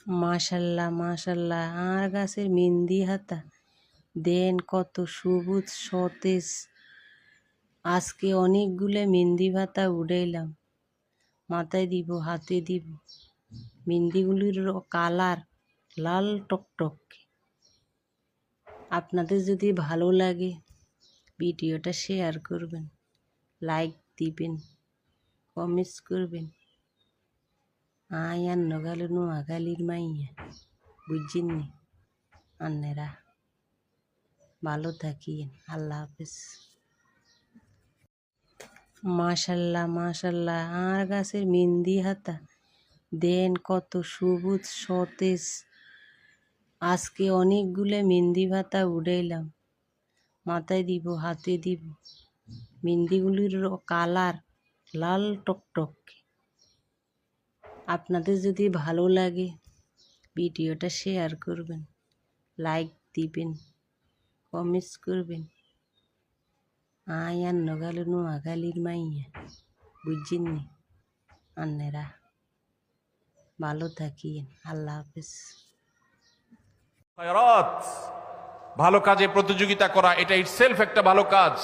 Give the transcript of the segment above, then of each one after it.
মাশাল্লাহ মাশাল্লাহ, আর গাছের মেহেন্দি হাতা দেন কত সবুজ সতেজ। আজকে অনেকগুলো মেহেন্দি পাতা উড়াইলাম, মাথায় দিব, হাতে দিব। মেহেন্দিগুলির কালার লাল টকটক। আপনাদের যদি ভালো লাগে ভিডিওটা শেয়ার করবেন, লাইক দিবেন, কমেন্টস করবেন। আর নগাল নোয়াখালীর মাইয়া, বুঝছেননি? আন্নেরা ভালো থাকিন, আল্লাহ হাফেজ। মাশাল্লাহ মাশাল্লাহ, আর গাছের মেহেন্দি হাতা দেন কত সবুজ সতেজ। আজকে অনেকগুলো মেহেন্দি পাতা উড়াইলাম, মাথায় দিব, হাতে দিব। মেহেন্দিগুলির কালার লাল টকটক। আপনাদের যদি ভালো লাগে ভিডিওটা শেয়ার করবেন, লাইক দিবেন, কমেন্টস করবেন। আর নগাল নোয়াখালীর মাইয়া, বুঝছেননি? আন্নেরা ভালো থাকিন, আল্লাহ হাফেজ। খায়রাত, ভালো কাজে প্রতিযোগিতা করা, এটা ইটসেলফ একটা ভালো কাজ।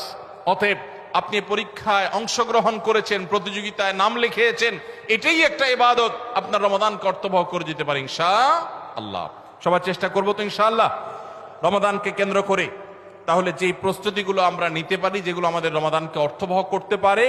অতএব আপনি পরীক্ষায় অংশগ্রহণ করেছেন, প্রতিযোগিতায় নাম লিখিয়েছেন, এটাই একটা ইবাদত। আপনার রমাদান কর্তব্য করে যেতে পারে ইনশাআল্লাহ। সবার চেষ্টা করবো তো ইনশাআল্লাহ রমাদানকে কেন্দ্র করে। তাহলে যেই প্রস্তুতিগুলো আমরা নিতে পারি, যেগুলো আমাদের রমাদানকে অর্থবহ করতে পারে,